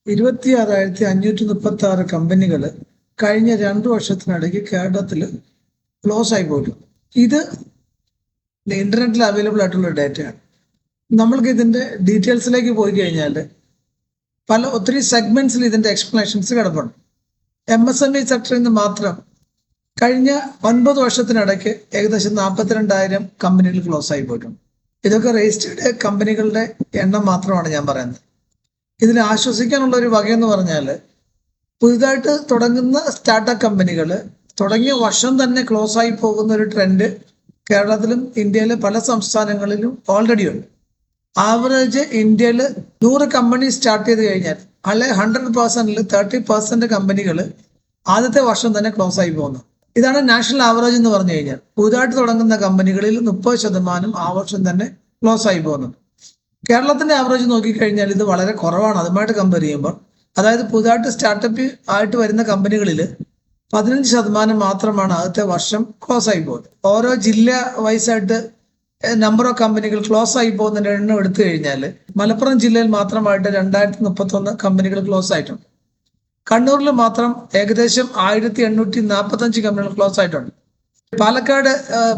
26,536 കമ്പനികൾ കഴിഞ്ഞ 2 വർഷത്തിനിടയ്ക്ക് കേരളത്തിൽ ക്ലോസ് ആയി പോയിട്ടു. ഇത് ഇന്റർനെറ്റിൽ അവൈലബിൾ ആയിട്ടുള്ള ഡേറ്റയാണ്. നമ്മൾക്ക് ഇതിന്റെ ഡീറ്റെയിൽസിലേക്ക് പോയി കഴിഞ്ഞാൽ ഒത്തിരി സെഗ്മെന്റ്സിൽ ഇതിന്റെ എക്സ്പ്ലനേഷൻസ് കിടപ്പുണ്ട്. MSME സെക്ടറിൽ നിന്ന് മാത്രം കഴിഞ്ഞ 9 വർഷത്തിനിടയ്ക്ക് ഏകദേശം 42,000 കമ്പനികൾ ക്ലോസ് ആയി പോയിട്ടുണ്ട്. ഇതൊക്കെ രജിസ്റ്റേർഡ് കമ്പനികളുടെ എണ്ണം മാത്രമാണ് ഞാൻ പറയുന്നത്. ഇതിൽ ആശ്വസിക്കാനുള്ള ഒരു വകയെന്ന് പറഞ്ഞാൽ പുതുതായിട്ട് തുടങ്ങുന്ന സ്റ്റാർട്ടപ്പ് കമ്പനികൾ തുടങ്ങിയ വർഷം തന്നെ ക്ലോസ് ആയി പോകുന്ന ഒരു ട്രെൻഡ് കേരളത്തിലും ഇന്ത്യയിലെ പല സംസ്ഥാനങ്ങളിലും ഓൾറെഡി ഉണ്ട്. ആവറേജ് ഇന്ത്യയിൽ 100 കമ്പനി സ്റ്റാർട്ട് ചെയ്ത് കഴിഞ്ഞാൽ അല്ലെ 100%-ൽ 30% കമ്പനികൾ ആദ്യത്തെ വർഷം തന്നെ ക്ലോസ് ആയി പോകുന്നു. ഇതാണ് നാഷണൽ ആവറേജ് എന്ന് പറഞ്ഞു കഴിഞ്ഞാൽ. പുതുതായിട്ട് തുടങ്ങുന്ന കമ്പനികളിൽ 30% ആ വർഷം തന്നെ ക്ലോസ് ആയി പോകുന്നുണ്ട്. കേരളത്തിന്റെ ആവറേജ് നോക്കിക്കഴിഞ്ഞാൽ ഇത് വളരെ കുറവാണ് അതുമായിട്ട് കമ്പയർ ചെയ്യുമ്പോൾ. അതായത് പുതുതായിട്ട് സ്റ്റാർട്ടപ്പ് ആയിട്ട് വരുന്ന കമ്പനികളിൽ 15% മാത്രമാണ് ആദ്യത്തെ വർഷം ക്ലോസ് ആയി പോകുന്നത്. ഓരോ ജില്ല വൈസായിട്ട് നമ്പർ ഓഫ് കമ്പനികൾ ക്ലോസ് ആയി പോകുന്നതിന്റെ എണ്ണം എടുത്തു കഴിഞ്ഞാൽ മലപ്പുറം ജില്ലയിൽ മാത്രമായിട്ട് 2031 കമ്പനികൾ ക്ലോസ് ആയിട്ടുണ്ട്. കണ്ണൂരിൽ മാത്രം ഏകദേശം 1845 കമ്പനികൾ ക്ലോസ് ആയിട്ടുണ്ട്. പാലക്കാട്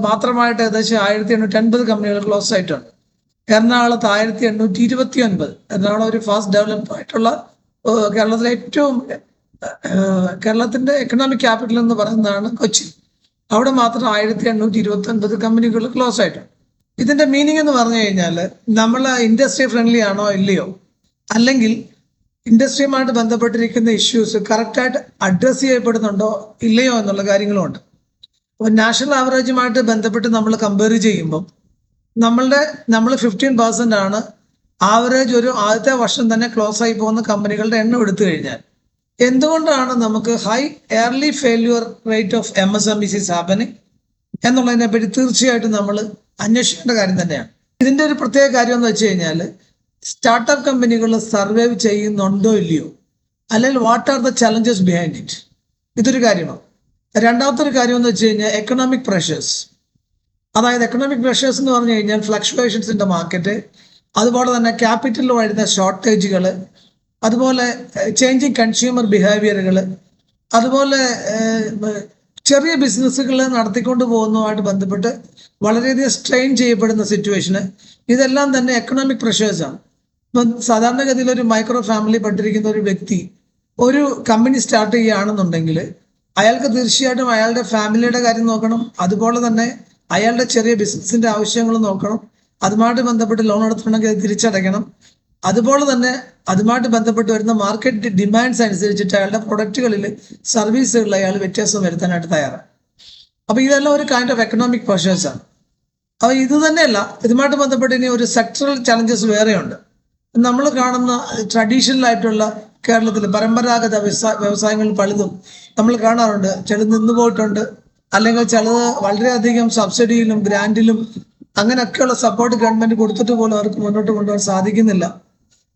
മാത്രമായിട്ട് ഏകദേശം 1850 കമ്പനികൾ ക്ലോസ് ആയിട്ടുണ്ട്. എറണാകുളത്ത് 1829. എറണാകുളം ഒരു ഫാസ്റ്റ് ഡെവലപ്പ് ആയിട്ടുള്ള കേരളത്തിലെ ഏറ്റവും കേരളത്തിന്റെ എക്കണോമിക് ക്യാപിറ്റൽ എന്ന് പറയുന്നതാണ് കൊച്ചി. അവിടെ മാത്രം 1829 കമ്പനികൾ ക്ലോസ് ആയിട്ടുണ്ട്. ഇതിന്റെ മീനിങ് എന്ന് പറഞ്ഞു കഴിഞ്ഞാൽ നമ്മൾ ഇൻഡസ്ട്രി ഫ്രണ്ട്ലി ആണോ ഇല്ലയോ, അല്ലെങ്കിൽ ഇൻഡസ്ട്രിയുമായിട്ട് ബന്ധപ്പെട്ടിരിക്കുന്ന ഇഷ്യൂസ് കറക്റ്റായിട്ട് അഡ്രസ് ചെയ്യപ്പെടുന്നുണ്ടോ ഇല്ലയോ എന്നുള്ള കാര്യങ്ങളുമുണ്ട്. അപ്പോൾ നാഷണൽ ആവറേജുമായിട്ട് ബന്ധപ്പെട്ട് നമ്മൾ കമ്പയർ ചെയ്യുമ്പോൾ നമ്മൾ 15% ആണ് ആവറേജ് ഒരു ആദ്യത്തെ വർഷം തന്നെ ക്ലോസ് ആയി പോകുന്ന കമ്പനികളുടെ എണ്ണം എടുത്തു കഴിഞ്ഞാൽ. എന്തുകൊണ്ടാണ് നമുക്ക് high early failure rate of MSMEs is happening എന്നുള്ളതിനെ പറ്റി തീർച്ചയായിട്ടും നമ്മൾ അന്വേഷിക്കേണ്ട കാര്യം തന്നെയാണ്. ഇതിന്റെ ഒരു പ്രത്യേക കാര്യം എന്ന് വെച്ച് കഴിഞ്ഞാൽ സ്റ്റാർട്ടപ്പ് കമ്പനികൾ സർവൈവ് ചെയ്യുന്നുണ്ടോ ഇല്ലയോ, അല്ലെങ്കിൽ what are the challenges behind it, ഇതൊരു കാര്യമാണ്. രണ്ടാമത്തെ ഒരു കാര്യം എന്ന് വെച്ച് കഴിഞ്ഞാൽ എക്കണോമിക് പ്രഷേഴ്സ്. അതായത് എക്കണോമിക് പ്രഷേഴ്സ് എന്ന് പറഞ്ഞു കഴിഞ്ഞാൽ ഫ്ലക്ച്വേഷൻസ് ഇൻ ദ മാർക്കറ്റ്, അതുപോലെ തന്നെ ക്യാപിറ്റലിൽ വരുന്ന ഷോർട്ടേജുകൾ, അതുപോലെ ചേഞ്ചിങ് കൺസ്യൂമർ ബിഹേവിയറുകൾ, അതുപോലെ ചെറിയ ബിസിനസ്സുകൾ നടത്തിക്കൊണ്ട് പോകുന്നതുമായിട്ട് ബന്ധപ്പെട്ട് വളരെയധികം സ്ട്രെയിൻ ചെയ്യപ്പെടുന്ന സിറ്റുവേഷന്, ഇതെല്ലാം തന്നെ എക്കണോമിക് പ്രഷേഴ്സാണ്. ഇപ്പം സാധാരണഗതിയിൽ ഒരു മൈക്രോ ഫാമിലി പെട്ടിരിക്കുന്ന ഒരു വ്യക്തി ഒരു കമ്പനി സ്റ്റാർട്ട് ചെയ്യുകയാണെന്നുണ്ടെങ്കിൽ അയാൾക്ക് തീർച്ചയായിട്ടും അയാളുടെ ഫാമിലിയുടെ കാര്യം നോക്കണം, അതുപോലെ തന്നെ അയാളുടെ ചെറിയ ബിസിനസിന്റെ ആവശ്യങ്ങൾ നോക്കണം, അതുമായിട്ട് ബന്ധപ്പെട്ട് ലോൺ എടുത്തിട്ടുണ്ടെങ്കിൽ അത് തിരിച്ചടയ്ക്കണം, അതുപോലെ തന്നെ അതുമായിട്ട് ബന്ധപ്പെട്ട് വരുന്ന മാർക്കറ്റ് ഡിമാൻഡ്സ് അനുസരിച്ചിട്ട് അയാളുടെ പ്രൊഡക്റ്റുകളിൽ സർവീസുകളിൽ അയാൾ വ്യത്യാസം വരുത്താനായിട്ട് തയ്യാറാണ്. അപ്പൊ ഇതെല്ലാം ഒരു കൈൻഡ് ഓഫ് എക്കണോമിക് പ്രഷേഴ്സാണ്. അപ്പോൾ ഇത് തന്നെയല്ല, ഇതുമായിട്ട് ബന്ധപ്പെട്ട് ഇനി ഒരു സെക്ടറൽ ചലഞ്ചസ് വേറെയുണ്ട്. നമ്മൾ കാണുന്ന ട്രഡീഷണൽ ആയിട്ടുള്ള കേരളത്തിൽ പരമ്പരാഗത വ്യവസായങ്ങൾ പലതും നമ്മൾ കാണാറുണ്ട്. ചിലത് നിന്ന് പോയിട്ടുണ്ട്, അല്ലെങ്കിൽ ചിലത് വളരെയധികം സബ്സിഡിയിലും ഗ്രാൻഡിലും അങ്ങനെയൊക്കെയുള്ള സപ്പോർട്ട് ഗവൺമെന്റ് കൊടുത്തിട്ട് പോലും അവർക്ക് മുന്നോട്ട് കൊണ്ടുപോകാൻ സാധിക്കുന്നില്ല.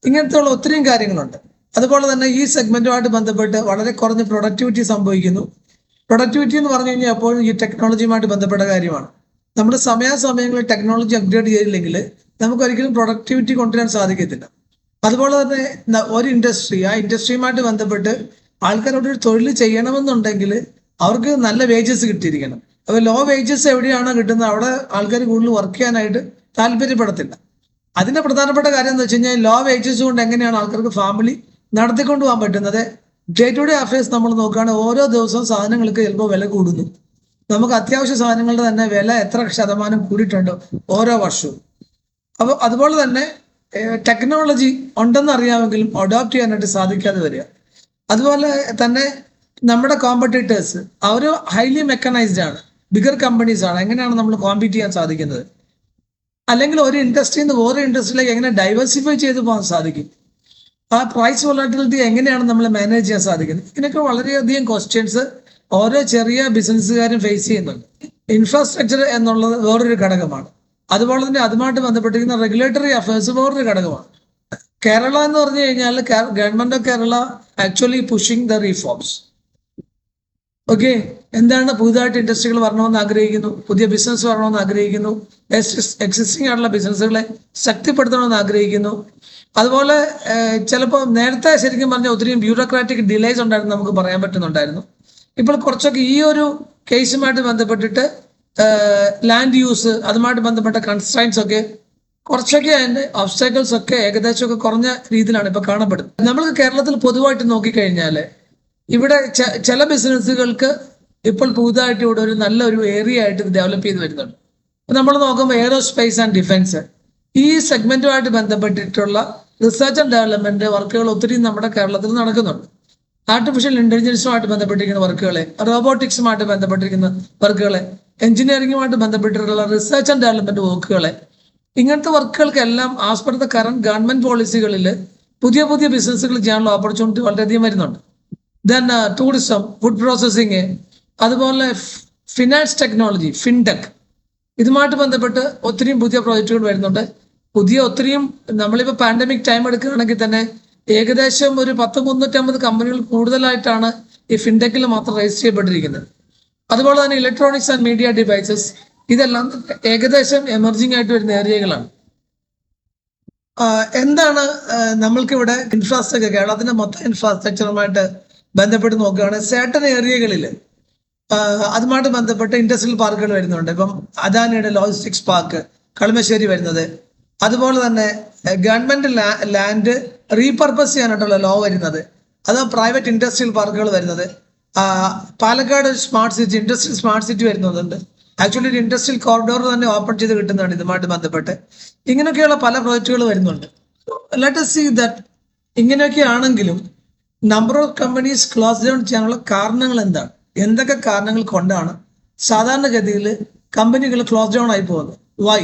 ഇങ്ങനത്തെയുള്ള ഒത്തിരിയും കാര്യങ്ങളുണ്ട്. അതുപോലെ തന്നെ ഈ സെഗ്മെന്റുമായിട്ട് ബന്ധപ്പെട്ട് വളരെ കുറഞ്ഞ പ്രൊഡക്ടിവിറ്റി സംഭവിക്കുന്നു. പ്രൊഡക്ടിവിറ്റി എന്ന് പറഞ്ഞു കഴിഞ്ഞാൽ എപ്പോഴും ഈ ടെക്നോളജിയുമായിട്ട് ബന്ധപ്പെട്ട കാര്യമാണ്. നമ്മൾ സമയാസമയങ്ങളിൽ ടെക്നോളജി അപ്ഗ്രേഡ് ചെയ്തില്ലെങ്കിൽ നമുക്ക് ഒരിക്കലും പ്രൊഡക്ടിവിറ്റി കൊണ്ടുവരാൻ സാധിക്കത്തില്ല. അതുപോലെ തന്നെ ഒരു ഇൻഡസ്ട്രി, ആ ഇൻഡസ്ട്രിയുമായിട്ട് ബന്ധപ്പെട്ട് ആൾക്കാരോട് ഒരു തൊഴിൽ ചെയ്യണമെന്നുണ്ടെങ്കിൽ അവർക്ക് നല്ല വേജസ് കിട്ടിയിരിക്കണം. അപ്പോൾ ലോ വേജസ് എവിടെയാണോ കിട്ടുന്നത് അവിടെ ആൾക്കാർ കൂടുതൽ വർക്ക് ചെയ്യാനായിട്ട് താല്പര്യപ്പെടത്തില്ല. അതിന്റെ പ്രധാനപ്പെട്ട കാര്യം എന്ന് വെച്ച് കഴിഞ്ഞാൽ ലോ വേജസ് കൊണ്ട് എങ്ങനെയാണ് ആൾക്കാർക്ക് ഫാമിലി നടത്തിക്കൊണ്ടു പോകാൻ പറ്റുന്നത്. ഡേ ടു ഡേ അഫയേഴ്സ് നമ്മൾ നോക്കുകയാണെങ്കിൽ ഓരോ ദിവസവും സാധനങ്ങൾക്ക് ചിലപ്പോൾ വില കൂടുന്നു. നമുക്ക് അത്യാവശ്യ സാധനങ്ങളുടെ തന്നെ വില എത്ര ശതമാനം കൂടിയിട്ടുണ്ടോ ഓരോ വർഷവും. അപ്പോൾ അതുപോലെ തന്നെ ടെക്നോളജി ഉണ്ടെന്ന് അറിയാമെങ്കിലും അഡോപ്റ്റ് ചെയ്യാനായിട്ട് സാധിക്കാതെ വരിക. അതുപോലെ തന്നെ നമ്മുടെ കോമ്പറ്റീറ്റേഴ്സ് അവർ ഹൈലി മെക്കനൈസ്ഡ് ആണ്, ബിഗർ കമ്പനീസ് ആണ്. എങ്ങനെയാണ് നമ്മൾ കോമ്പീറ്റ് ചെയ്യാൻ സാധിക്കുന്നത്? അല്ലെങ്കിൽ ഒരു ഇൻഡസ്ട്രിയിൽ നിന്ന് വേറെ ഇൻഡസ്ട്രിയിലേക്ക് എങ്ങനെ ഡൈവേഴ്സിഫൈ ചെയ്ത് പോകാൻ സാധിക്കും? ആ പ്രൈസ് വോളറ്റിലിറ്റി എങ്ങനെയാണ് നമ്മൾ മാനേജ് ചെയ്യാൻ സാധിക്കുന്നത്? ഇതിനൊക്കെ വളരെയധികം ക്വസ്റ്റ്യൻസ് ഓരോ ചെറിയ ബിസിനസ്സുകാരും ഫേസ് ചെയ്യുന്നുണ്ട്. ഇൻഫ്രാസ്ട്രക്ചർ എന്നുള്ളത് വേറൊരു ഘടകമാണ്. അതുപോലെ തന്നെ അതുമായിട്ട് ബന്ധപ്പെട്ടിരിക്കുന്ന റെഗുലേറ്ററി അഫയേഴ്സ് വേറൊരു ഘടകമാണ്. കേരള എന്ന് പറഞ്ഞു കഴിഞ്ഞാൽ government of Kerala actually pushing the reforms. Okay, എന്താണ് പുതുതായിട്ട് ഇൻഡസ്ട്രികൾ വരണമെന്ന് ആഗ്രഹിക്കുന്നു, പുതിയ ബിസിനസ് വരണമെന്ന് ആഗ്രഹിക്കുന്നു, എക്സിസ്റ്റിംഗ് ആയിട്ടുള്ള ബിസിനസ്സുകളെ ശക്തിപ്പെടുത്തണമെന്ന് ആഗ്രഹിക്കുന്നു. അതുപോലെ ചിലപ്പോൾ നേരത്തെ ശരിക്കും പറഞ്ഞാൽ ഒത്തിരിയും ബ്യൂറോക്രാറ്റിക് ഡിലേസ് ഉണ്ടായിരുന്നു, നമുക്ക് പറയാൻ പറ്റുന്നുണ്ടായിരുന്നു. ഇപ്പോൾ കുറച്ചൊക്കെ ഈ ഒരു കേസുമായിട്ട് ബന്ധപ്പെട്ടിട്ട് ലാൻഡ് യൂസ്, അതുമായിട്ട് ബന്ധപ്പെട്ട കൺസ്ട്രൈൻസ് ഒക്കെ കുറച്ചൊക്കെ അതിന്റെ ഒബ്സ്റ്റാക്കിൾസ് ഒക്കെ ഏകദേശമൊക്കെ കുറഞ്ഞ രീതിയിലാണ് ഇപ്പൊ കാണപ്പെടുന്നത്. നമ്മൾ കേരളത്തിൽ പൊതുവായിട്ട് നോക്കിക്കഴിഞ്ഞാൽ ഇവിടെ ചില ബിസിനസ്സുകൾക്ക് ഇപ്പോൾ പുതുതായിട്ട് ഇവിടെ ഒരു നല്ലൊരു ഏരിയ ആയിട്ട് ഡെവലപ്പ് ചെയ്ത് വരുന്നുണ്ട്. നമ്മൾ നോക്കുമ്പോൾ എയറോസ്പേസ് ആൻഡ് ഡിഫൻസ്, ഈ സെഗ്മെന്റുമായിട്ട് ബന്ധപ്പെട്ടിട്ടുള്ള റിസർച്ച് ആൻഡ് ഡെവലപ്മെന്റ് വർക്കുകൾ ഒത്തിരി നമ്മുടെ കേരളത്തിൽ നടക്കുന്നുണ്ട്. ആർട്ടിഫിഷ്യൽ ഇന്റലിജൻസുമായിട്ട് ബന്ധപ്പെട്ടിരിക്കുന്ന വർക്കുകളെ, റോബോട്ടിക്സുമായിട്ട് ബന്ധപ്പെട്ടിരിക്കുന്ന വർക്കുകളെ, എഞ്ചിനീയറിംഗുമായിട്ട് ബന്ധപ്പെട്ടിട്ടുള്ള റിസർച്ച് ആൻഡ് ഡെവലപ്മെന്റ് വർക്കുകളെ, ഇങ്ങനത്തെ വർക്കുകൾക്കെല്ലാം as per the current government പോളിസികളിൽ പുതിയ പുതിയ ബിസിനസ്സുകൾ ചെയ്യാനുള്ള ഓപ്പർച്യൂണിറ്റി വളരെയധികം വരുന്നുണ്ട്. ദെൻ ടൂറിസം, ഫുഡ് പ്രോസസ്സിങ്, അതുപോലെ ഫിനാൻസ് ടെക്നോളജി, ഫിൻടെക്, ഇതുമായിട്ട് ബന്ധപ്പെട്ട് ഒത്തിരിയും പുതിയ പ്രോജക്റ്റുകൾ വരുന്നുണ്ട്. ഒത്തിരിയും നമ്മളിപ്പോൾ പാൻഡമിക് ടൈം എടുക്കുകയാണെങ്കിൽ തന്നെ ഏകദേശം ഒരു 350 കമ്പനികൾ കൂടുതലായിട്ടാണ് ഈ ഫിൻടെക്കിൽ മാത്രം രജിസ്റ്റർ ചെയ്യപ്പെട്ടിരിക്കുന്നത്. അതുപോലെ തന്നെ ഇലക്ട്രോണിക്സ് ആൻഡ് മീഡിയ ഡിവൈസസ്, ഇതെല്ലാം ഏകദേശം എമർജിംഗ് ആയിട്ട് വരുന്ന ഏരിയകളാണ്. എന്താണ് നമ്മൾക്കിവിടെ ഇൻഫ്രാസ്ട്രക്ചർ, കേരളത്തിന്റെ മൊത്തം ഇൻഫ്രാസ്ട്രക്ചറുമായിട്ട് ബന്ധപ്പെട്ട് നോക്കുകയാണ്. സേട്ടൻ ഏരിയകളിൽ അതുമായിട്ട് ബന്ധപ്പെട്ട് ഇൻഡസ്ട്രിയൽ പാർക്കുകൾ വരുന്നുണ്ട്. ഇപ്പം അദാനിയുടെ ലോജിസ്റ്റിക്സ് പാർക്ക് കളമശ്ശേരി വരുന്നത്, അതുപോലെ തന്നെ ഗവൺമെന്റ് ലാൻഡ് റീപർപ്പസ് ചെയ്യാനായിട്ടുള്ള ലോ വരുന്നത്, അത് പ്രൈവറ്റ് ഇൻഡസ്ട്രിയൽ പാർക്കുകൾ വരുന്നത്, Palakkad smart city, industrial smart city വരുന്നുണ്ട്. ആക്ച്വലി ഒരു ഇൻഡസ്ട്രിയൽ കോറിഡോർ തന്നെ ഓപ്പൺ ചെയ്ത് കിട്ടുന്നതാണ് ഇതുമായിട്ട് ബന്ധപ്പെട്ട്. ഇങ്ങനെയൊക്കെയുള്ള പല പ്രോജക്റ്റുകൾ വരുന്നുണ്ട്. ലെറ്റ് us see that ഇങ്ങനെയൊക്കെ ആണെങ്കിലും number of companies close down ചെയ്യാനുള്ള കാരണങ്ങൾ എന്താണ്, എന്തൊക്കെ കാരണങ്ങൾ കൊണ്ടാണ് സാധാരണഗതിയിൽ കമ്പനികൾ ക്ലോസ് ഡൗൺ ആയി പോകുന്നത്? Why?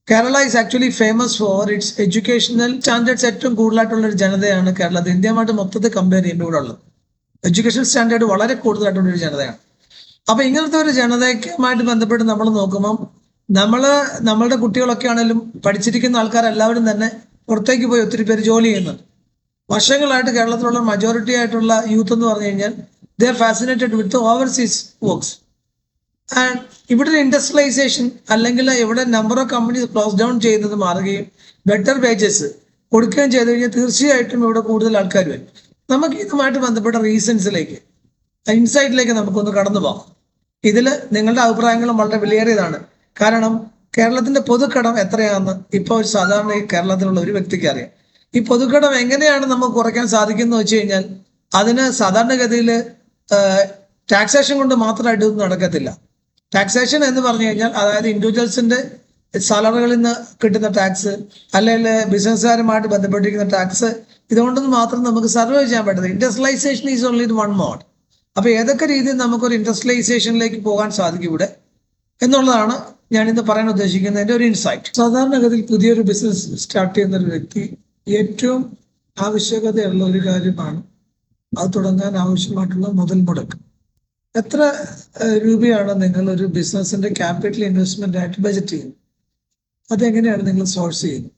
Kerala is actually famous for its educational standards. ഏറ്റവും കൂടുതലായിട്ടുള്ള ഒരു ജനതയാണ് കേരളത്തിൽ. ഇന്ത്യയുമായിട്ട് മൊത്തത്തിൽ കമ്പയർ ചെയ്യുമ്പോൾ ഇവിടെ ഉള്ളത് എഡ്യൂക്കേഷൻ സ്റ്റാൻഡേർഡ് വളരെ കൂടുതലായിട്ടുള്ള ഒരു ജനതയാണ്. അപ്പൊ ഇങ്ങനത്തെ ഒരു ജനതയ്ക്കുമായിട്ട് ബന്ധപ്പെട്ട് നമ്മൾ നോക്കുമ്പം നമ്മളുടെ കുട്ടികളൊക്കെ ആണെങ്കിലും പഠിച്ചിരിക്കുന്ന ആൾക്കാരെല്ലാവരും തന്നെ പുറത്തേക്ക് പോയി ഒത്തിരി പേര് ജോലി ചെയ്യുന്നുണ്ട്. വർഷങ്ങളായിട്ട് കേരളത്തിലുള്ള മജോറിറ്റി ആയിട്ടുള്ള യൂത്ത് എന്ന് പറഞ്ഞു കഴിഞ്ഞാൽ they are fascinated with overseas works. And ഇവിടെ ഒരു ഇൻഡസ്ട്രിയലൈസേഷൻ അല്ലെങ്കിൽ ഇവിടെ number of companies close down ചെയ്യുന്നത് മാറുകയും ബെറ്റർ വേജസ് കൊടുക്കുകയും ചെയ്തു കഴിഞ്ഞാൽ തീർച്ചയായിട്ടും ഇവിടെ കൂടുതൽ ആൾക്കാർ വരും. നമുക്ക് ഇതുമായിട്ട് ബന്ധപ്പെട്ട റീസൺസിലേക്ക്, ഇൻസൈറ്റിലേക്ക് നമുക്കൊന്ന് കടന്നു പോകാം. ഇതിൽ നിങ്ങളുടെ അഭിപ്രായങ്ങളും വളരെ വിലയേറിയതാണ്. കാരണം കേരളത്തിന്റെ പൊതുക്കടം എത്രയാണെന്ന് ഇപ്പോൾ ഒരു സാധാരണ കേരളത്തിലുള്ള ഒരു വ്യക്തിക്ക് അറിയാം. ഈ പൊതുക്കടം എങ്ങനെയാണ് നമുക്ക് കുറയ്ക്കാൻ സാധിക്കുന്നത് വെച്ച് കഴിഞ്ഞാൽ അതിന് സാധാരണഗതിയിൽ ടാക്സേഷൻ കൊണ്ട് മാത്രമായിട്ട് ഇതൊന്നും നടക്കത്തില്ല. ടാക്സേഷൻ എന്ന് പറഞ്ഞു കഴിഞ്ഞാൽ അതായത് ഇൻഡിവിജ്വൽസിന്റെ സാലറികളിൽ നിന്ന് കിട്ടുന്ന ടാക്സ്, അല്ലെങ്കിൽ ബിസിനസ്സുകാരുമായിട്ട് ബന്ധപ്പെട്ടിരിക്കുന്ന ടാക്സ്, ഇതുകൊണ്ടൊന്നും മാത്രം നമുക്ക് സർവൈവ് ചെയ്യാൻ പറ്റുന്നത്. Industrialisation is only one mode. അപ്പൊ ഏതൊക്കെ രീതിയിൽ നമുക്കൊരു ഇൻഡസ്ട്രിയലൈസേഷനിലേക്ക് പോകാൻ സാധിക്കും ഇവിടെ എന്നുള്ളതാണ് ഞാൻ ഇന്ന് പറയാൻ ഉദ്ദേശിക്കുന്നതിന്റെ ഒരു ഇൻസൈറ്റ്. സാധാരണഗതിയിൽ പുതിയൊരു ബിസിനസ് സ്റ്റാർട്ട് ചെയ്യുന്ന ഒരു വ്യക്തി ഏറ്റവും ആവശ്യകതയുള്ള ഒരു കാര്യമാണ് അത് തുടങ്ങാൻ ആവശ്യമായിട്ടുള്ള മുതൽ മുടക്ക്. എത്ര രൂപയാണ് നിങ്ങൾ ഒരു ബിസിനസിന്റെ ക്യാപിറ്റൽ ഇൻവെസ്റ്റ്മെന്റ് ആയിട്ട് ബജറ്റ് ചെയ്യുന്നത്? അതെങ്ങനെയാണ് നിങ്ങൾ സോഴ്സ് ചെയ്യുന്നത്?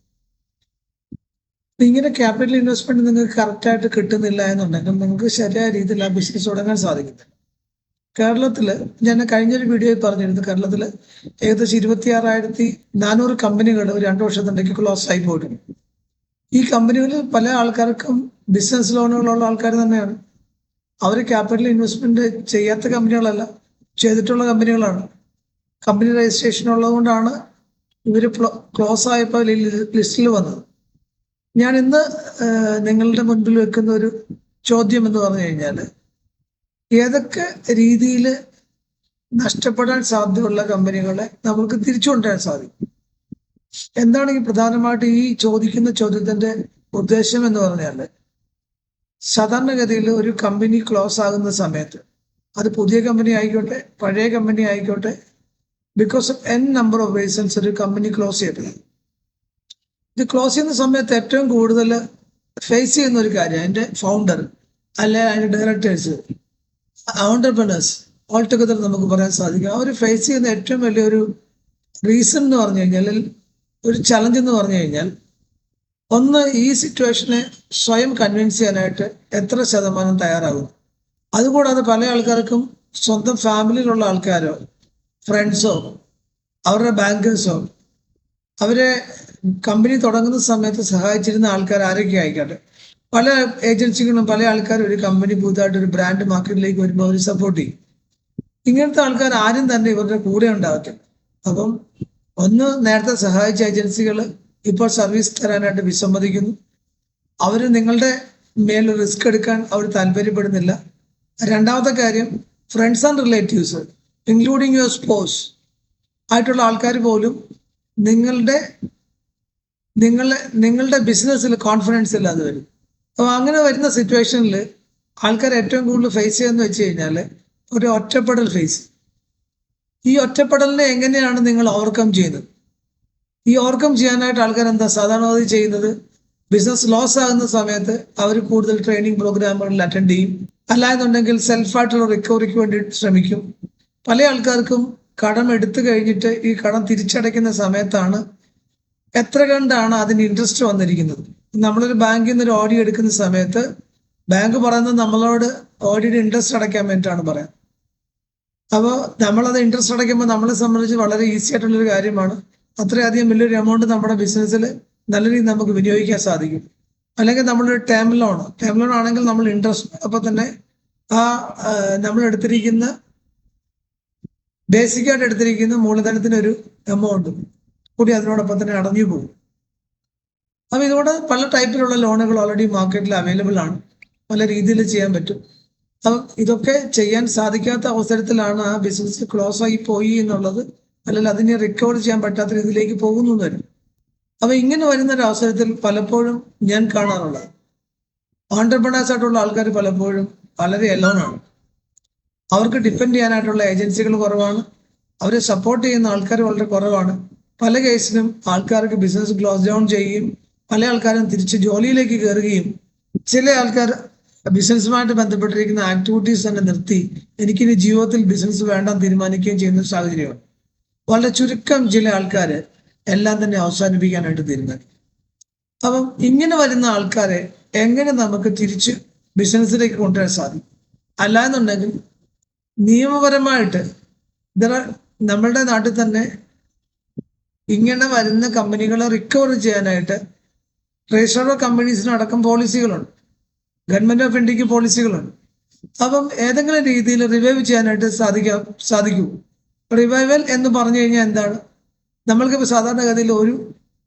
ഇങ്ങനെ ക്യാപിറ്റൽ ഇൻവെസ്റ്റ്മെന്റ് നിങ്ങൾക്ക് കറക്റ്റായിട്ട് കിട്ടുന്നില്ല എന്നുണ്ടെങ്കിൽ നിങ്ങൾക്ക് ശരിയായ രീതിയിൽ ആ ബിസിനസ് തുടങ്ങാൻ സാധിക്കുന്നില്ല. കേരളത്തില് ഞാൻ കഴിഞ്ഞൊരു വീഡിയോയിൽ പറഞ്ഞിരുന്നു, കേരളത്തില് ഏകദേശം 26,400 കമ്പനികൾ ഒരു 2 വർഷത്തിനിടയ്ക്ക് ക്ലോസ് ആയി പോയിട്ടുണ്ട്. ഈ കമ്പനികളിൽ പല ആൾക്കാർക്കും ബിസിനസ് ലോണുകളുള്ള ആൾക്കാർ തന്നെയാണ്. അവർ ക്യാപിറ്റൽ ഇൻവെസ്റ്റ്മെന്റ് ചെയ്യാത്ത കമ്പനികളല്ല, ചെയ്തിട്ടുള്ള കമ്പനികളാണ്. കമ്പനി രജിസ്ട്രേഷൻ ഉള്ളതുകൊണ്ടാണ് ഇവർ ക്ലോസ് ആയപ്പോൾ ലിസ്റ്റിൽ വന്നത്. ഞാൻ ഇന്ന് നിങ്ങളുടെ മുൻപിൽ വെക്കുന്ന ഒരു ചോദ്യം എന്ന് പറഞ്ഞു കഴിഞ്ഞാൽ ഏതൊക്കെ രീതിയിൽ നഷ്ടപ്പെടാൻ സാധ്യതയുള്ള കമ്പനികളെ നമുക്ക് തിരിച്ചു കൊണ്ടുവരാൻ സാധിക്കും? എന്താണ് ഈ പ്രധാനമായിട്ട് ഈ ചോദിക്കുന്ന ചോദ്യത്തിന്റെ ഉദ്ദേശം എന്ന് പറഞ്ഞാൽ സാധാരണഗതിയിൽ ഒരു കമ്പനി ക്ലോസ് ആകുന്ന സമയത്ത് അത് പുതിയ കമ്പനി ആയിക്കോട്ടെ പഴയ കമ്പനി ആയിക്കോട്ടെ, because of n number of reasons ഒരു കമ്പനി ക്ലോസ് ചെയ്യപ്പെടും. ഇത് ക്ലോസ് ചെയ്യുന്ന സമയത്ത് ഏറ്റവും കൂടുതൽ ഫേസ് ചെയ്യുന്ന ഒരു കാര്യം അതിന്റെ ഫൗണ്ടർ അല്ലെ അതിന്റെ ഡയറക്ടേഴ്സ്, ഓണ്ടർപ്രണേഴ്സ് ഓൾ ടുഗദർ നമുക്ക് പറയാൻ സാധിക്കും. അവർ ഫേസ് ചെയ്യുന്ന ഏറ്റവും വലിയൊരു റീസൺ എന്ന് പറഞ്ഞു കഴിഞ്ഞാൽ, ഒരു ചലഞ്ച് എന്ന് പറഞ്ഞു കഴിഞ്ഞാൽ, ഒന്ന് ഈ സിറ്റുവേഷനെ സ്വയം കൺവിൻസ് ചെയ്യാനായിട്ട് എത്ര ശതമാനം തയ്യാറാകും. അതുകൂടാതെ പല ആൾക്കാർക്കും സ്വന്തം ഫാമിലിയിലുള്ള ആൾക്കാരോ ഫ്രണ്ട്സോ അവരുടെ ബാങ്കേഴ്സോ അവരെ കമ്പനി തുടങ്ങുന്ന സമയത്ത് സഹായിച്ചിരുന്ന ആൾക്കാർ ആരൊക്കെ ആയിക്കോട്ടെ. പല ഏജൻസികളും പല ആൾക്കാരും ഒരു കമ്പനി പുതുതായിട്ട് ഒരു ബ്രാൻഡ് മാർക്കറ്റിലേക്ക് വരുമ്പോൾ അവർ സപ്പോർട്ട് ചെയ്യും. ഇങ്ങനത്തെ ആൾക്കാർ ആരും തന്നെ ഇവരുടെ കൂടെ ഉണ്ടാകത്തില്ല. അപ്പം ഒന്ന്, നേരത്തെ സഹായിച്ച ഏജൻസികൾ ഇപ്പോൾ സർവീസ് തരാനായിട്ട് വിസമ്മതിക്കുന്നു. അവർ നിങ്ങളുടെ മേൽ റിസ്ക് എടുക്കാൻ അവർ താല്പര്യപ്പെടുന്നില്ല. രണ്ടാമത്തെ കാര്യം, friends and relatives including your സ്പോസ് ആയിട്ടുള്ള ആൾക്കാർ പോലും നിങ്ങളുടെ ബിസിനസ്സിൽ കോൺഫിഡൻസ് ഇല്ലാതെ വരും. അപ്പോൾ അങ്ങനെ വരുന്ന സിറ്റുവേഷനിൽ ആൾക്കാർ ഏറ്റവും കൂടുതൽ ഫേസ് ചെയ്യുന്നത് വെച്ച് കഴിഞ്ഞാൽ ഒരു ഒറ്റപ്പെടൽ ഫേസ്. ഈ ഒറ്റപ്പെടലിനെ എങ്ങനെയാണ് നിങ്ങൾ ഓവർകം ചെയ്യുന്നത്? ഈ ഓവർകം ചെയ്യാനായിട്ട് ആൾക്കാർ എന്താ സാധാരണ ചെയ്യുന്നത്? ബിസിനസ് ലോസ് ആകുന്ന സമയത്ത് അവർ കൂടുതൽ ട്രെയിനിങ് പ്രോഗ്രാമുകളിൽ അറ്റൻഡ് ചെയ്യും. അല്ലാന്നുണ്ടെങ്കിൽ സെൽഫായിട്ടുള്ള റിക്കവറിക്ക് വേണ്ടി ശ്രമിക്കും. പല ആൾക്കാർക്കും കടം എടുത്തു കഴിഞ്ഞിട്ട് ഈ കടം തിരിച്ചടയ്ക്കുന്ന സമയത്താണ് എത്ര കണ്ടാണ് അതിന് ഇൻട്രസ്റ്റ് വന്നിരിക്കുന്നത്. നമ്മളൊരു ബാങ്കിൽ നിന്ന് ഒരു ഓഡി എടുക്കുന്ന സമയത്ത് ബാങ്ക് പറയുന്നത് നമ്മളോട് ഓഡിയുടെ ഇൻട്രസ്റ്റ് അടയ്ക്കാൻ വേണ്ടിയിട്ടാണ് പറയാം. അപ്പോൾ നമ്മളത് ഇൻട്രസ്റ്റ് അടയ്ക്കുമ്പോൾ നമ്മളെ സംബന്ധിച്ച് വളരെ ഈസി ആയിട്ടുള്ളൊരു കാര്യമാണ്. അത്രയധികം വലിയൊരു എമൗണ്ട് നമ്മുടെ ബിസിനസ്സിൽ നല്ല രീതിയിൽ നമുക്ക് വിനിയോഗിക്കാൻ സാധിക്കും. അല്ലെങ്കിൽ നമ്മളൊരു ടേം ലോൺ ആണെങ്കിൽ നമ്മൾ ഇൻട്രസ്റ്റ് അപ്പോൾ തന്നെ ആ നമ്മൾ എടുത്തിരിക്കുന്ന ബേസിക്കായിട്ട് എടുത്തിരിക്കുന്ന മൂലധനത്തിനൊരു എമൗണ്ട് കൂടി അതിനോടൊപ്പം തന്നെ അടഞ്ഞു പോകും. അപ്പം ഇതുകൊണ്ട് പല ടൈപ്പിലുള്ള ലോണുകൾ ഓൾറെഡി മാർക്കറ്റിൽ അവൈലബിൾ ആണ്. പല രീതിയിൽ ചെയ്യാൻ പറ്റും. അപ്പം ഇതൊക്കെ ചെയ്യാൻ സാധിക്കാത്ത അവസരത്തിലാണ് ആ ബിസിനസ് ക്ലോസ് ആയി പോയി എന്നുള്ളത്, അല്ലെങ്കിൽ അതിനെ റിക്കവർ ചെയ്യാൻ പറ്റാത്ത രീതിയിലേക്ക് പോകുന്നു എന്ന് വരും. അപ്പം ഇങ്ങനെ വരുന്ന ഒരു അവസരത്തിൽ പലപ്പോഴും ഞാൻ കാണാറുള്ളത് ഓൺടർപ്രണേഴ്സ് ആയിട്ടുള്ള ആൾക്കാർ പലപ്പോഴും വളരെ എലോണാണ്. അവർക്ക് ഡിപ്പെൻഡ് ചെയ്യാനായിട്ടുള്ള ഏജൻസികൾ കുറവാണ്. അവരെ സപ്പോർട്ട് ചെയ്യുന്ന ആൾക്കാർ വളരെ കുറവാണ്. പല കേസിലും ആൾക്കാർക്ക് ബിസിനസ് ക്ലോസ് ഡൗൺ ചെയ്യുകയും പല ആൾക്കാരും തിരിച്ച് ജോലിയിലേക്ക് കയറുകയും ചില ആൾക്കാർ ബിസിനസ്സുമായിട്ട് ബന്ധപ്പെട്ടിരിക്കുന്ന ആക്ടിവിറ്റീസ് തന്നെ നിർത്തി എനിക്കിനി ജീവിതത്തിൽ ബിസിനസ് വേണ്ടാൻ തീരുമാനിക്കുകയും ചെയ്യുന്ന സാഹചര്യമാണ്. വളരെ ചുരുക്കം ചില ആൾക്കാർ എല്ലാം തന്നെ അവസാനിപ്പിക്കാനായിട്ട് തീരുമാനിക്കും. അപ്പം ഇങ്ങനെ വരുന്ന ആൾക്കാരെ എങ്ങനെ നമുക്ക് തിരിച്ച് ബിസിനസ്സിലേക്ക് കൊണ്ടുവരാൻ സാധിക്കും? അല്ലാന്നുണ്ടെങ്കിൽ നിയമപരമായിട്ട് നമ്മളുടെ നാട്ടിൽ തന്നെ ഇങ്ങനെ വരുന്ന കമ്പനികളെ റിക്കവർ ചെയ്യാനായിട്ട് രജിസ്റ്റർ കമ്പനീസിനടക്കം പോളിസികളുണ്ട്. ഗവൺമെന്റ് ഓഫ് ഇന്ത്യക്ക് പോളിസികളുണ്ട്. അപ്പം ഏതെങ്കിലും രീതിയിൽ റിവൈവ് ചെയ്യാനായിട്ട് സാധിക്കൂ. റിവൈവൽ എന്ന് പറഞ്ഞു കഴിഞ്ഞാൽ എന്താണ്? നമ്മൾക്കിപ്പോൾ സാധാരണഗതിയിൽ ഒരു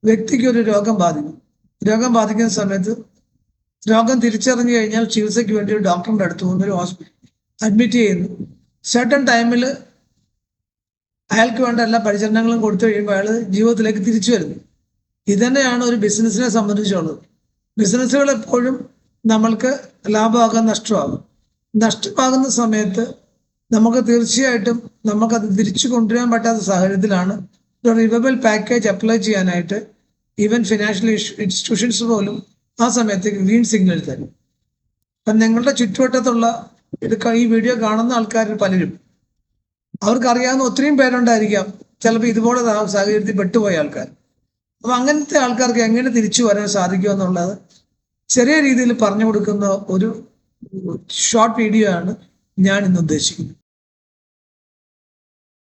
വ്യക്തിക്ക് ഒരു രോഗം ബാധിക്കുന്ന സമയത്ത് രോഗം തിരിച്ചറിഞ്ഞു കഴിഞ്ഞാൽ ചികിത്സയ്ക്ക് വേണ്ടി ഒരു ഡോക്ടറിന്റെ അടുത്ത് പോകുന്ന ഒരു ഹോസ്പിറ്റൽ അഡ്മിറ്റ് ചെയ്യുന്നു. സർട്ടൺ ടൈമിൽ അയാൾക്ക് വേണ്ട എല്ലാ പരിചരണങ്ങളും കൊടുത്തു കഴിയുമ്പോൾ അയാൾ ജീവിതത്തിലേക്ക് തിരിച്ചു വരുന്നു. ഇതന്നെയാണ് ഒരു ബിസിനസ്സിനെ സംബന്ധിച്ചുള്ളത്. ബിസിനസ്സുകൾ എപ്പോഴും നമ്മൾക്ക് ലാഭമാകാൻ നഷ്ടമാകുന്ന സമയത്ത് നമുക്ക് തീർച്ചയായിട്ടും നമുക്കത് തിരിച്ചു കൊണ്ടുവരാൻ പറ്റാത്ത സാഹചര്യത്തിലാണ് ഒരു റിവൈവൽ പാക്കേജ് അപ്ലൈ ചെയ്യാനായിട്ട് ഈവൻ ഫിനാൻഷ്യൽ ഇൻസ്റ്റിറ്റ്യൂഷൻസ് പോലും ആ സമയത്തേക്ക് ഗ്രീൻ സിഗ്നൽ തരും. അപ്പം നിങ്ങളുടെ ചുറ്റുവട്ടത്തുള്ള ഈ വീഡിയോ കാണുന്ന ആൾക്കാരിൽ പലരും അവർക്കറിയാവുന്ന ഒത്തിരിയും പേരുണ്ടായിരിക്കാം ചിലപ്പോൾ ഇതുപോലെ സാഹചര്യത്തിൽ പെട്ടുപോയ ആൾക്കാർ. അപ്പം അങ്ങനത്തെ ആൾക്കാർക്ക് എങ്ങനെ തിരിച്ചു വരാൻ സാധിക്കുമെന്നുള്ളത് ചെറിയ രീതിയിൽ പറഞ്ഞു കൊടുക്കുന്ന ഒരു ഷോർട്ട് വീഡിയോ ആണ് ഞാൻ ഇന്ന് ഉദ്ദേശിക്കുന്നത്.